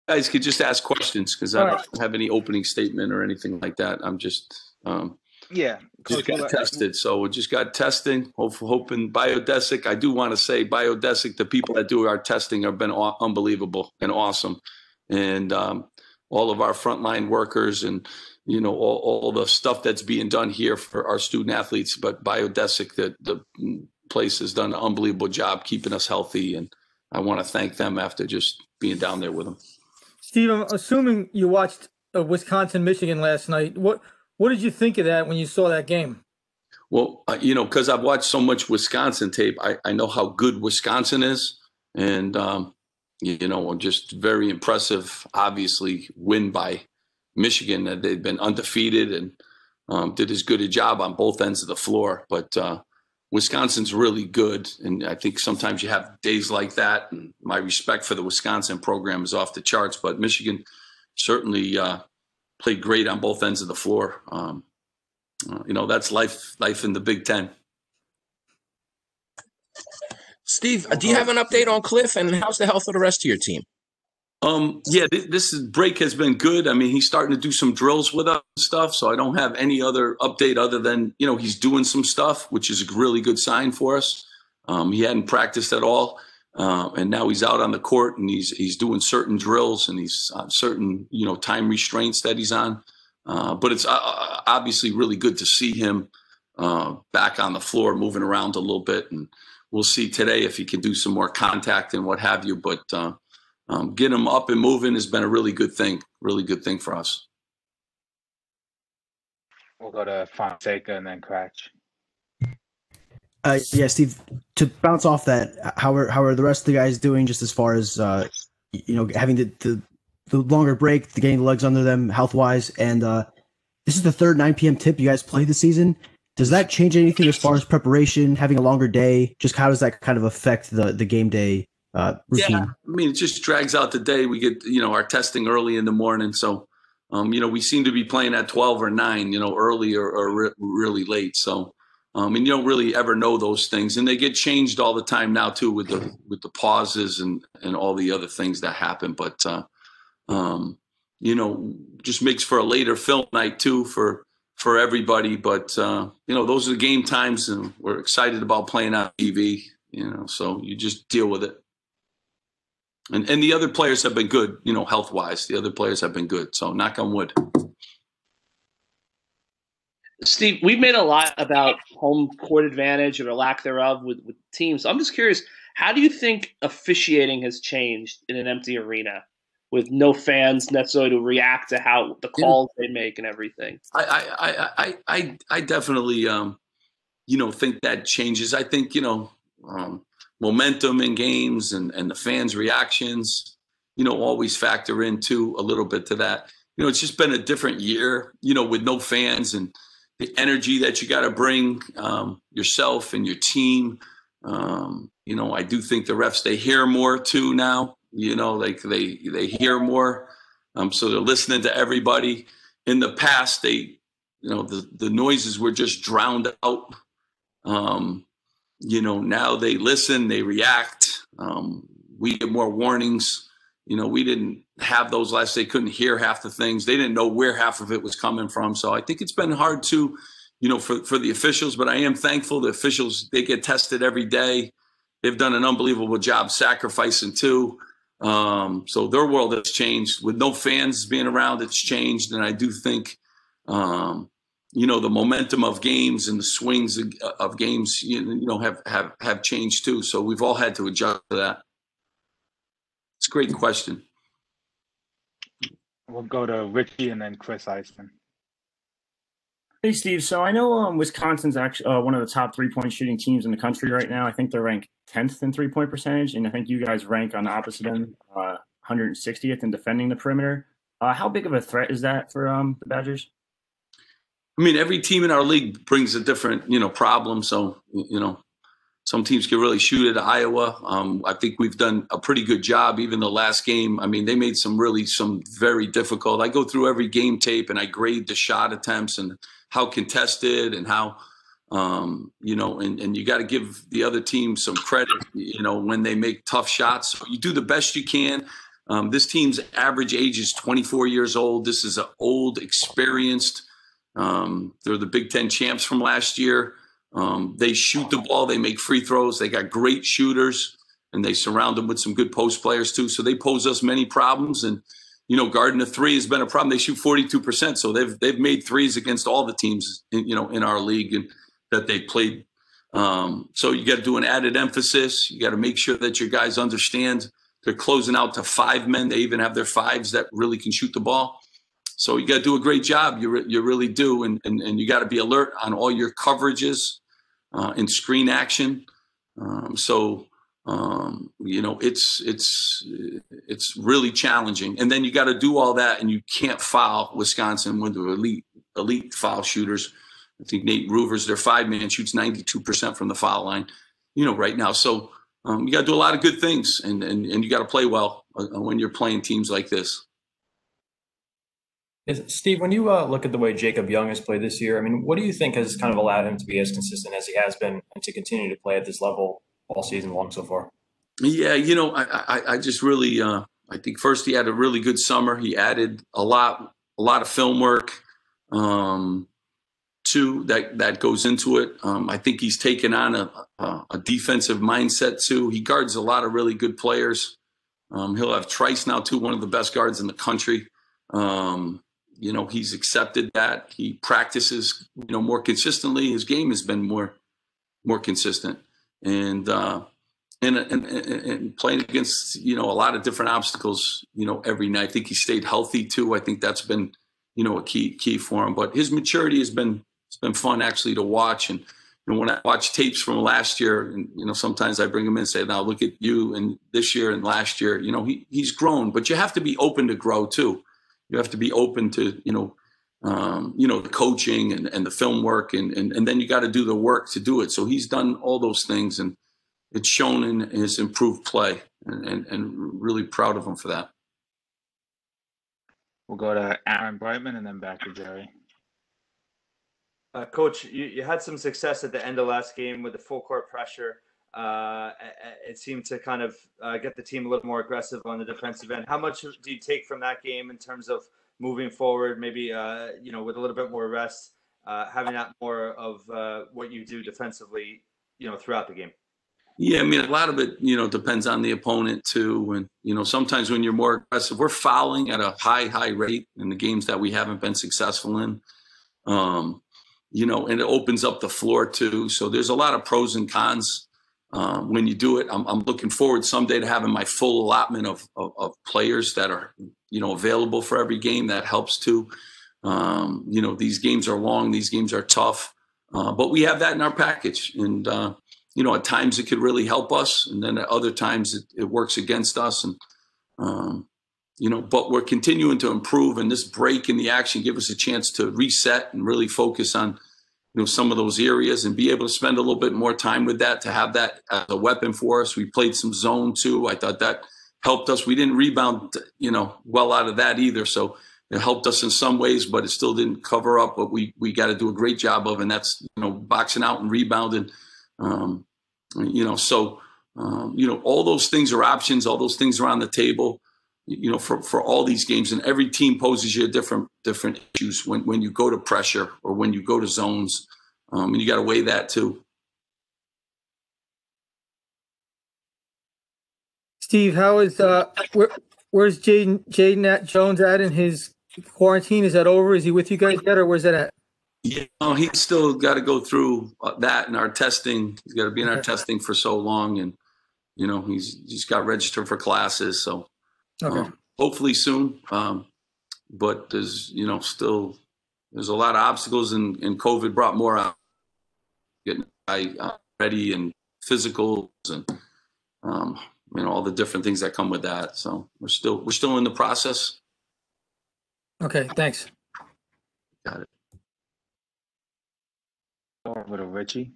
Guys could just ask questions because I All don't right. have any opening statement or anything like that. I'm Yeah, just Coach. got tested. So we just got testing. Hoping Biodesic. I do want to say Biodesic, the people that do our testing have been unbelievable and awesome. And all of our frontline workers and, all the stuff that's being done here for our student athletes. But Biodesic, the place has done an unbelievable job keeping us healthy. And I want to thank them after just being down there with them. Steve, I'm assuming you watched Wisconsin, Michigan last night. What did you think of that when you saw that game? Well, because I've watched so much Wisconsin tape, I know how good Wisconsin is. And, just very impressive, obviously, win by Michigan. They've been undefeated and did as good a job on both ends of the floor. But Wisconsin's really good. And I think sometimes you have days like that. And my respect for the Wisconsin program is off the charts. But Michigan certainly played great on both ends of the floor. That's life in the Big Ten. Steve, do you have an update on Cliff and how's the health of the rest of your team? Yeah, this break has been good. I mean, he's starting to do some drills with us and stuff, so I don't have any other update other than, he's doing some stuff, which is a really good sign for us. He hadn't practiced at all, and now he's out on the court and he's doing certain drills and he's on certain, time restraints that he's on. But it's obviously really good to see him back on the floor, moving around a little bit, and we'll see today if he can do some more contact and what have you. But get him up and moving has been a really good thing for us. We'll go to Fonseca and then Cratch. Yeah, Steve, to bounce off that, how are the rest of the guys doing just as far as, having the longer break, getting the legs under them health-wise? And this is the third 9 p.m. tip you guys play this season. Does that change anything as far as preparation, having a longer day? Just how does that kind of affect the game day routine? Yeah, I mean, it just drags out the day. We get, our testing early in the morning. So, we seem to be playing at 12 or 9, early or really late. So, and you don't really ever know those things. And they get changed all the time now, too, with the pauses and all the other things that happen. But, just makes for a later film night, too, for everybody. But, those are the game times, and we're excited about playing on TV, so you just deal with it. And the other players have been good, health-wise. The other players have been good. So knock on wood. Steve, we've made a lot about home court advantage or the lack thereof with teams. So I'm just curious, how do you think officiating has changed in an empty arena with no fans necessarily to react to how the calls they make and everything? I definitely, think that changes. I think, momentum in games and the fans' reactions, always factor into a little bit to that. It's just been a different year, with no fans and the energy that you got to bring yourself and your team. I do think the refs, they hear more too now, like they hear more. So they're listening to everybody. In the past, the noises were just drowned out. Now they listen, they react. We get more warnings. We didn't have those last. They couldn't hear half the things. They didn't know where half of it was coming from. So I think it's been hard to, for the officials, but I am thankful the officials, they get tested every day. They've done an unbelievable job sacrificing too. So their world has changed. With no fans being around, it's changed. And I do think, the momentum of games and the swings of games, have changed too. So we've all had to adjust to that. It's a great question. We'll go to Richie and then Chris Eisman. Hey, Steve. So I know Wisconsin's actually one of the top 3-point shooting teams in the country right now. I think they're ranked 10th in 3-point percentage, and I think you guys rank on the opposite end, 160th in defending the perimeter. How big of a threat is that for the Badgers? I mean, every team in our league brings a different, problem. So, some teams can really shoot at Iowa. I think we've done a pretty good job. Even the last game, I mean, they made some very difficult. I go through every game tape and I grade the shot attempts and how contested and how, and you got to give the other team some credit, when they make tough shots. So you do the best you can. This team's average age is 24 years old. This is an old, experienced. They're the Big Ten champs from last year. They shoot the ball. They make free throws. They got great shooters, and they surround them with some good post players too. So they pose us many problems. And guarding the three has been a problem. They shoot 42%, so they've made threes against all the teams in our league and that they played. So you got to do an added emphasis. You got to make sure that your guys understand they're closing out to 5 men. They even have their fives that really can shoot the ball. So you got to do a great job. You really do, and you got to be alert on all your coverages and screen action. It's really challenging. And then you got to do all that, and you can't foul Wisconsin with the elite foul shooters. I think Nate Ruvers, their 5-man, shoots 92% from the foul line, right now. So you got to do a lot of good things, and you got to play well when you're playing teams like this. Steve, when you look at the way Jacob Young has played this year, I mean, what do you think has kind of allowed him to be as consistent as he has been and to continue to play at this level all season long so far? Yeah, I just really I think first he had a really good summer. He added a lot of film work too that goes into it. I think he's taken on a defensive mindset too. He guards a lot of really good players. He'll have Trice now too, one of the best guards in the country. He's accepted that. He practices more consistently. His game has been more consistent, and playing against a lot of different obstacles every night. I think he stayed healthy too. I think that's been a key for him. But his maturity it's been fun actually to watch. And when I watch tapes from last year, and sometimes I bring him in and say, now look at you and this year and last year. He's grown, but you have to be open to grow too. You have to be open to the coaching and the film work, and then you got to do the work to do it. So he's done all those things, and it's shown in his improved play, and really proud of him for that. We'll go to Aaron Brightman and then back to Jerry. Coach, you had some success at the end of last game with the full court pressure. It seemed to kind of get the team a little more aggressive on the defensive end. How much do you take from that game in terms of moving forward, maybe, with a little bit more rest, having that more of what you do defensively, throughout the game? Yeah, I mean, a lot of it, depends on the opponent too. And, sometimes when you're more aggressive, we're fouling at a high rate in the games that we haven't been successful in. And it opens up the floor too. So there's a lot of pros and cons when you do it. I'm looking forward someday to having my full allotment of players that are, available for every game. That helps too. These games are long. These games are tough. But we have that in our package. And, at times it could really help us. And then at other times it works against us. And, but we're continuing to improve, and this break in the action give us a chance to reset and really focus on, some of those areas and be able to spend a little bit more time with that, to have that as a weapon for us. We played some zone too. I thought that helped us. We didn't rebound, well out of that either. So it helped us in some ways, but it still didn't cover up what we got to do a great job of. And that's, boxing out and rebounding, all those things are options. All those things are on the table. For all these games, and every team poses you different issues when you go to pressure or when you go to zones, and you got to weigh that too. Steve, how is where's Jayden Jones at in his quarantine? Is that over? Is he with you guys yet, or where's that at? Yeah, he's still got to go through that and our testing. He's got to be in our testing for so long, and he's just got registered for classes, so. Okay. Hopefully soon, but there's there's a lot of obstacles, and COVID brought more out, getting ready and physicals and all the different things that come with that. So we're still in the process. Okay, thanks. Got it. Over to Richie.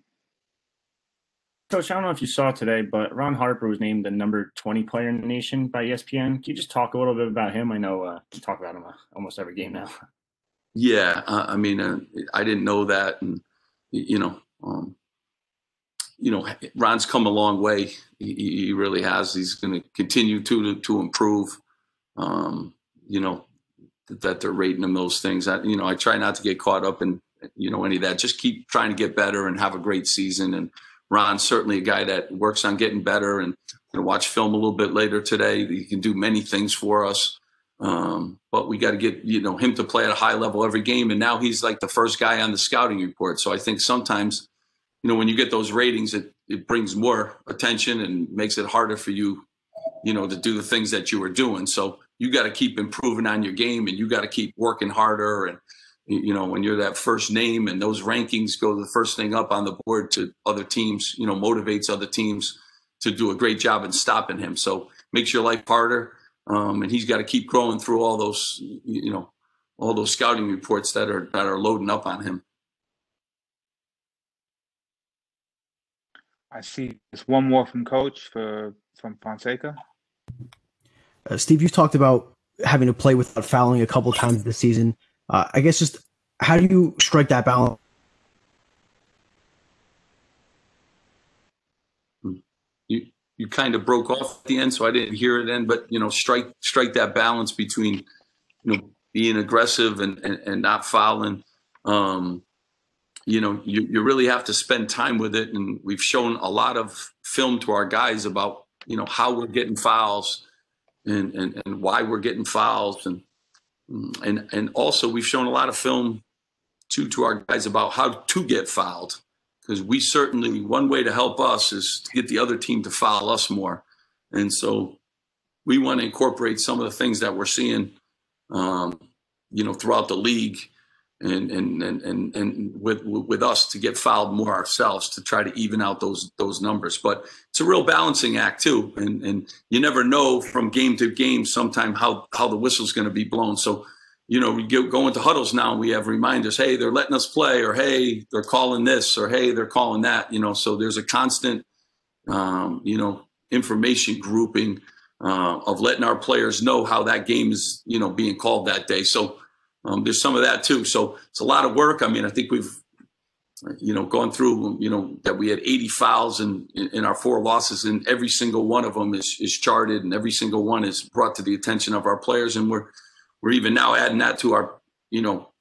Coach, I don't know if you saw today, but Ron Harper was named the number 20 player in the nation by ESPN. Can you just talk a little bit about him? I know you talk about him almost every game now. Yeah, I didn't know that, and Ron's come a long way. He really has. He's going to continue to improve. you know, that they're rating them those things. I try not to get caught up in, any of that. Just keep trying to get better and have a great season. And Ron's certainly a guy that works on getting better, and watch film a little bit later today. He can do many things for us. But we got to get, him to play at a high level every game. And now he's like the first guy on the scouting report. So I think sometimes, when you get those ratings, it brings more attention and makes it harder for you, to do the things that you were doing. So you got to keep improving on your game, and you got to keep working harder. And, when you're that first name and those rankings go the first thing up on the board to other teams, motivates other teams to do a great job in stopping him. So makes your life harder. And he's got to keep growing through all those, all those scouting reports that are loading up on him. I see there's one more from Coach from Fonseca. Steve, you've talked about having to play without fouling a couple times this season. I guess just how do you strike that balance? You kind of broke off at the end, so I didn't hear it end. But strike that balance between being aggressive and not fouling. You really have to spend time with it, and we've shown a lot of film to our guys about how we're getting fouls and why we're getting fouls, and also we've shown a lot of film to our guys about how to get fouled. Because we certainly, one way to help us is to get the other team to foul us more. And so we want to incorporate some of the things that we're seeing, throughout the league and with us to get fouled more ourselves to try to even out those numbers. But it's a real balancing act too. And you never know from game to game sometime how the whistle's going to be blown. So, we go into huddles now and we have reminders, hey, they're letting us play, or hey, they're calling this, or hey, they're calling that, so there's a constant, information grouping of letting our players know how that game is, being called that day. So there's some of that too. So it's a lot of work. I mean, I think we've, gone through, that we had 80 fouls in our 4 losses, and every single one of them is charted, and every single one is brought to the attention of our players. And we're even now adding that to our,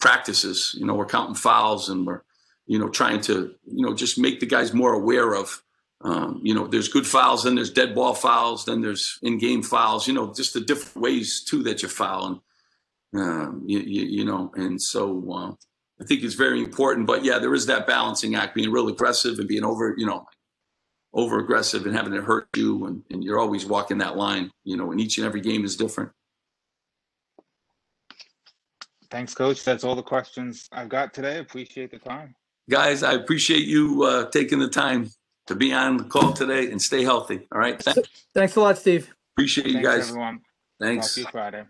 practices. We're counting fouls, and we're, trying to, just make the guys more aware of, there's good fouls, then there's dead ball fouls, then there's in-game fouls, just the different ways too that you foul. And so I think it's very important. But yeah, there is that balancing act, being real aggressive and being over aggressive and having it hurt you, and you're always walking that line, and each and every game is different. Thanks, Coach. That's all the questions I've got today. Appreciate the time. Guys, I appreciate you taking the time to be on the call today, and stay healthy. All right. Thanks a lot, Steve. Appreciate you Thanks, guys. everyone. Thanks. Talk to you Friday.